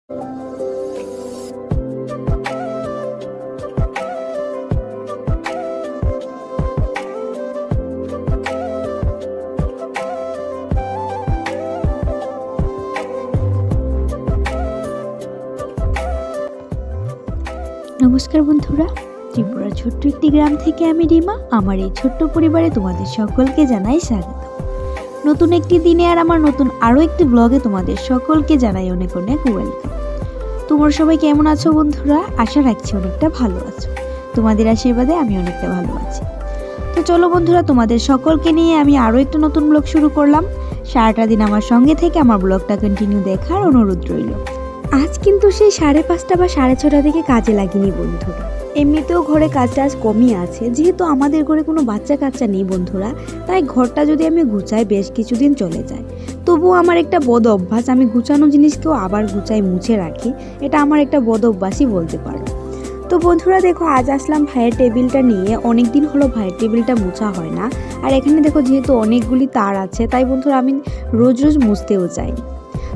নমস্কার বন্ধুরা, ত্রিপুরার ছোট্ট একটি গ্রাম থেকে আমি রিমা। আমার এই ছোট্ট পরিবারে তোমাদের সকলকে জানাই স্বাগত। নতুন একটি দিনে আর আমার নতুন আরও একটি ব্লগে তোমাদের সকলকে জানাই অনেক অনেক ওয়েলকাম। তোমরা সবাই কেমন আছো বন্ধুরা? আশা রাখছি অনেকটা ভালো আছো। তোমাদের আশীর্বাদে আমি অনেকটা ভালো আছি। তো চলো বন্ধুরা, তোমাদের সকলকে নিয়ে আমি আরও একটা নতুন ব্লগ শুরু করলাম। সারাটা দিন আমার সঙ্গে থেকে আমার ব্লগটা কন্টিনিউ দেখার অনুরোধ রইল। আজ কিন্তু সেই 5:30 বা 6:30 থেকে কাজে লাগিনি বন্ধুরা। এমনিতেও ঘরে কাজ টাজ কমই আছে, যেহেতু আমাদের ঘরে কোনো বাচ্চা কাচ্চা নেই বন্ধুরা, তাই ঘরটা যদি আমি গুছাই বেশ কিছুদিন চলে যায়। তবুও আমার একটা বদ অভ্যাস, আমি গুছানো জিনিসকেও আবার গুছাই মুছে রাখি। এটা আমার একটা বদ অভ্যাসই বলতে পারো। তো বন্ধুরা দেখো, আজ আসলাম ভাইয়ের টেবিলটা নিয়ে। অনেক দিন হলো ভাইয়ের টেবিলটা মুছা হয় না। আর এখানে দেখো যেহেতু অনেকগুলি তার আছে, তাই বন্ধুরা আমি রোজ রোজ মুছতেও চাই।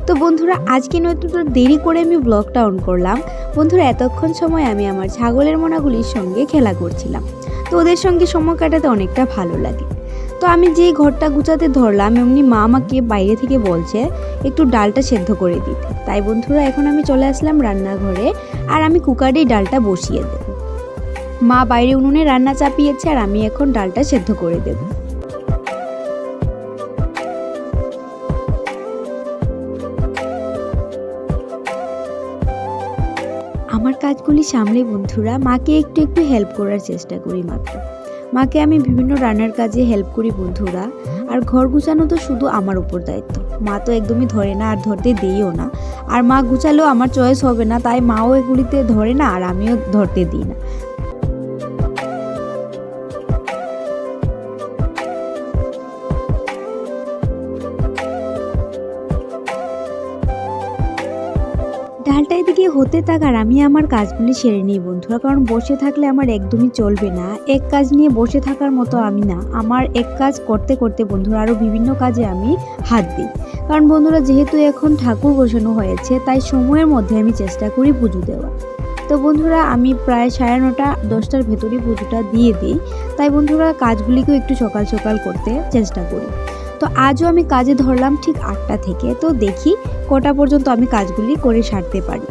তো বন্ধুরা আজকে নয়তো দেরি করে আমি ব্লগটা অন করলাম। বন্ধুরা এতক্ষণ সময় আমি আমার ছাগলের মোনাগুলির সঙ্গে খেলা করছিলাম। তো ওদের সঙ্গে সময় কাটাতে অনেকটা ভালো লাগে। তো আমি যেই ঘরটা গুছাতে ধরলাম, এমনি মা আমাকে বাইরে থেকে বলছে একটু ডালটা সেদ্ধ করে দিতে। তাই বন্ধুরা এখন আমি চলে আসলাম রান্নাঘরে, আর আমি কুকারেই ডালটা বসিয়ে দেব। মা বাইরে উনুনে রান্না চাপিয়েছে, আর আমি এখন ডালটা সেদ্ধ করে দেব। আমার কাজগুলি সামলে বন্ধুরা মাকে একটু একটু হেল্প করার চেষ্টা করি মাত্র। মাকে আমি বিভিন্ন রান্নার কাজে হেল্প করি বন্ধুরা। আর ঘর গুছানো তো শুধু আমার উপর দায়িত্ব, মা তো একদমই ধরে না, আর ধরতে দিইও না। আর মা গুছালেও আমার চয়েস হবে না, তাই মাও এগুলিতে ধরে না, আর আমিও ধরতে দিই না। ডালটা এদিকে হতে থাক আর আমি আমার কাজগুলি সেরে নিই বন্ধুরা, কারণ বসে থাকলে আমার একদমই চলবে না। এক কাজ নিয়ে বসে থাকার মতো আমি না। আমার এক কাজ করতে করতে বন্ধুরা আরও বিভিন্ন কাজে আমি হাত দিই। কারণ বন্ধুরা যেহেতু এখন ঠাকুর বসানো হয়েছে, তাই সময়ের মধ্যে আমি চেষ্টা করি পুজো দেওয়া। তো বন্ধুরা আমি প্রায় 9:30 10টার ভেতরেই পুজোটা দিয়ে দিই। তাই বন্ধুরা কাজগুলিকেও একটু সকাল সকাল করতে চেষ্টা করি। তো আজও আমি কাজে ধরলাম ঠিক 8টা থেকে। তো দেখি কটা পর্যন্ত আমি কাজগুলি করে সারতে পারি।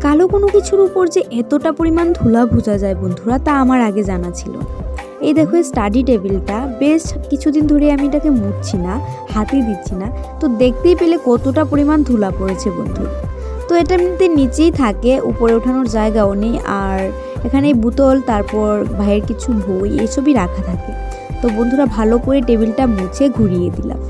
কালো কোনো কিছুর উপর যে এতটা পরিমাণ ধুলা বোঝা যায় বন্ধুরা, তা আমার আগে জানা ছিল। এই দেখো স্টাডি টেবিলটা বেশ কিছুদিন ধরে আমি এটাকে মুছছি না, হাতই দিচ্ছি না। তো দেখতেই পেলে কতটা পরিমাণ ধুলা পড়েছে বন্ধু। তো এটা এমনিতে নিচেই থাকে, উপরে ওঠানোর জায়গাও নেই। আর এখানে বোতল, তারপর ভাইয়ের কিছু বই, এসবই রাখা থাকে। তো বন্ধুরা ভালো করে টেবিলটা মুছে ঘুরিয়ে দিলাম।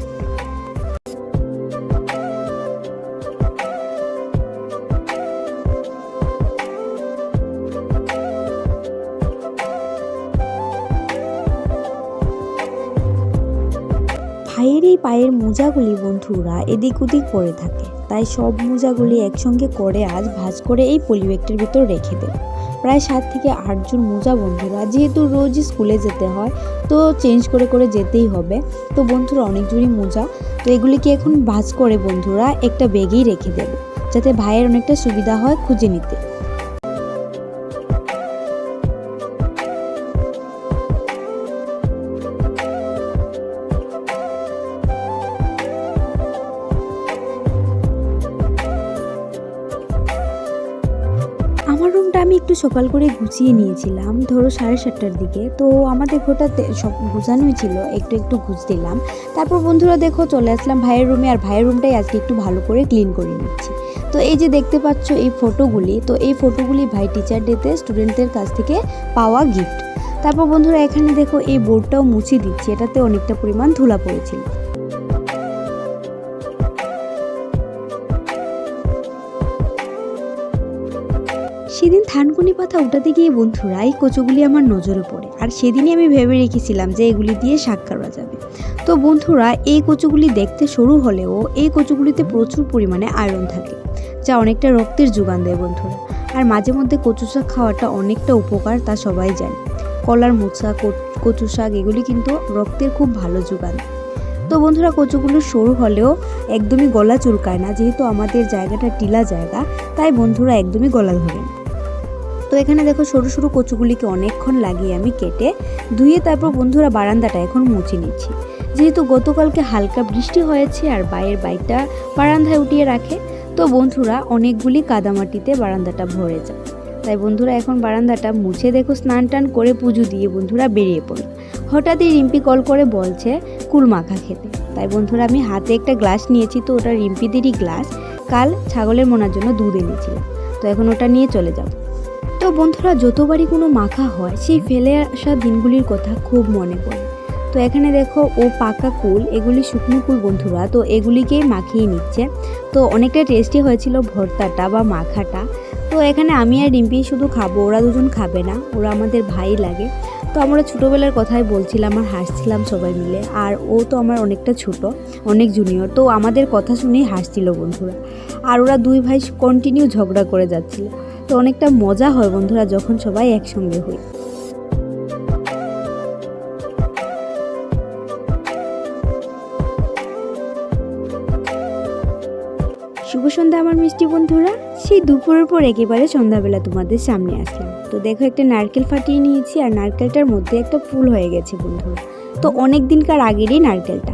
ভাইয়ের এই পায়ের মোজাগুলি বন্ধুরা এদিক ওদিক পড়ে থাকে, তাই সব মোজাগুলি একসঙ্গে করে আজ ভাঁজ করে এই পলিব্যাগটির ভিতর রেখে দেব। প্রায় 7 থেকে 8 জোড় মোজা বন্ধুরা, যেহেতু রোজই স্কুলে যেতে হয় তো চেঞ্জ করে করে যেতেই হবে। তো বন্ধুরা অনেক জোড়ই মোজা, তো এগুলিকে এখন ভাঁজ করে বন্ধুরা একটা ব্যাগেই রেখে দেব, যাতে ভাইয়ের অনেকটা সুবিধা হয় খুঁজে নিতে। আমার রুমটা আমি একটু সকাল করে গুছিয়ে নিয়েছিলাম, ধরো 7:30টার দিকে। তো আমাদের ঘরটাতে সব গুছানোই ছিল, একটু একটু গুছ দিলাম। তারপর বন্ধুরা দেখো চলে আসলাম ভাইয়ের রুমে, আর ভাইয়ের রুমটাই আজকে একটু ভালো করে ক্লিন করে নিচ্ছি। তো এই যে দেখতে পাচ্ছ এই ফটোগুলি, তো এই ফটোগুলি ভাই টিচার ডেতে স্টুডেন্টদের কাছ থেকে পাওয়া গিফট। তারপর বন্ধুরা এখানে দেখো এই বোর্ডটাও মুছে দিচ্ছি, এটাতে অনেকটা পরিমাণ ধুলা পড়েছিল। সেদিন থানকুনি পাতা উঠাতে গিয়ে বন্ধুরা এই কচুগুলি আমার নজরে পড়ে, আর সেদিনই আমি ভেবে রেখেছিলাম যে এগুলি দিয়ে শাক করা যাবে। তো বন্ধুরা এই কচুগুলি দেখতে সরু হলেও এই কচুগুলিতে প্রচুর পরিমাণে আয়রন থাকে, যা অনেকটা রক্তের যোগান দেয় বন্ধুরা। আর মাঝে মধ্যে কচু শাক খাওয়াটা অনেকটা উপকার, তা সবাই জানে। কলার মোচা, কচু শাক এগুলি কিন্তু রক্তের খুব ভালো যোগান। তো বন্ধুরা কচুগুলো সরু হলেও একদমই গলা চুলকায় না, যেহেতু আমাদের জায়গাটা টিলা জায়গা, তাই বন্ধুরা একদমই গলা ধরে না। তো এখানে দেখো সরু সরু কচুগুলিকে অনেকক্ষণ লাগিয়ে আমি কেটে ধুয়ে তারপর বন্ধুরা বারান্দাটা এখন মুছে নিচ্ছি। যেহেতু গতকালকে হালকা বৃষ্টি হয়েছে আর বাইকটা বারান্দায় উঠিয়ে রাখে, তো বন্ধুরা অনেকগুলি কাদামাটিতে বারান্দাটা ভরে যায়। তাই বন্ধুরা এখন বারান্দাটা মুছে দেখো স্নান টান করে পুজো দিয়ে বন্ধুরা বেরিয়ে পড়ল। হঠাৎই রিম্পি কল করে বলছে কুল মাখা খেতে। তাই বন্ধুরা আমি হাতে একটা গ্লাস নিয়েছি, তো ওটা রিম্পিদেরই গ্লাস, কাল ছাগলের মোনার জন্য দুধ এনেছিলাম, তো এখন ওটা নিয়ে চলে যাব। তো বন্ধুরা যতবারই কোনো মাখা হয় সেই ফেলে আসা দিনগুলির কথা খুব মনে পড়ে। তো এখানে দেখো ও পাকা কুল, এগুলি শুকনো কুল বন্ধুরা, তো এগুলিকেই মাখিয়ে নিচ্ছে। তো অনেকটা টেস্টি হয়েছিল ভর্তাটা বা মাখাটা। তো এখানে আমি আর রিম্পি শুধু খাবো, ওরা দুজন খাবে না, ওরা আমাদের ভাই লাগে। তো আমরা ছোটোবেলার কথাই বলছিলাম আর হাসছিলাম সবাই মিলে। আর ও তো আমার অনেকটা ছোট, অনেক জুনিয়র, তো আমাদের কথা শুনেই হাসছিল বন্ধুরা। আর ওরা দুই ভাই কন্টিনিউ ঝগড়া করে যাচ্ছিল। তো অনেকটা মজা হয় বন্ধুরা যখন সবাই একসঙ্গে হই। শুভ সন্ধ্যা আমার মিষ্টি বন্ধুরা। সেই দুপুরের পর একেবারে সন্ধ্যাবেলা তোমাদের সামনে আসলাম। তো দেখো একটা নারকেল ফাটিয়ে নিয়েছি আর নারকেলটার মধ্যে একটা ফুল হয়ে গেছে বন্ধুরা। তো অনেক দিনকার আগেরই নারকেলটা,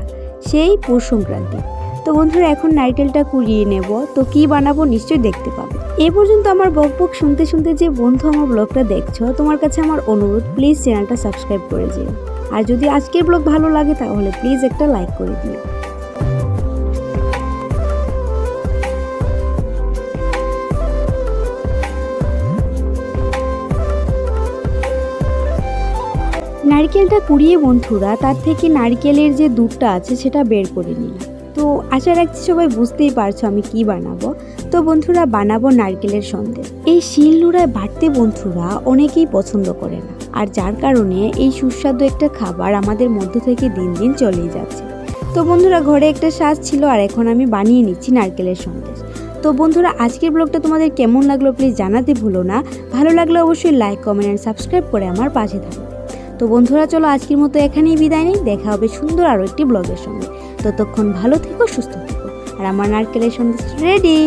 সেই পৌষ সংক্রান্তি। তো বন্ধুরা এখন নারকেলটা কুড়িয়ে নেব, তো কি বানাবো নিশ্চয়ই দেখতে পাবে। এ পর্যন্ত আমার বকবক শুনতে শুনতে যে বন্ধু আমার ব্লগটা দেখছো, তোমার কাছে আমার অনুরোধ প্লিজ চ্যানেলটা সাবস্ক্রাইব করে দিও। আর যদি আজকের ব্লগ ভালো লাগে তাহলে প্লিজ একটা লাইক করে দিও। নারকেলটা কুড়িয়ে বন্ধুরা তার থেকে নারকেলের যে দুধটা আছে সেটা বের করে নিলাম। তো আশা রাখছি সবাই বুঝতেই পারছো আমি কি বানাবো। তো বন্ধুরা বানাবো নারকেলের সন্দেশ। এই শিলনোড়ায় বাটতে বন্ধুরা অনেকেই পছন্দ করে না, আর যার কারণে এই সুস্বাদু একটা খাবার আমাদের মধ্য থেকে দিন দিন চলেই যাচ্ছে। তো বন্ধুরা ঘরে একটা সাজ ছিল আর এখন আমি বানিয়ে নিচ্ছি নারকেলের সন্দেশ। তো বন্ধুরা আজকের ব্লগটা তোমাদের কেমন লাগলো প্লিজ জানাতে ভুলো না। ভালো লাগলে অবশ্যই লাইক, কমেন্ট অ্যান্ড সাবস্ক্রাইব করে আমার পাশে থাকো। তো বন্ধুরা চলো আজকের মতো এখানেই বিদায় নিই, দেখা হবে সুন্দর আরও একটি ব্লগের সঙ্গে। ততক্ষণ ভালো থেকো, সুস্থ থেকো। আর আমার নারকেলের সন্দেশ রেডি।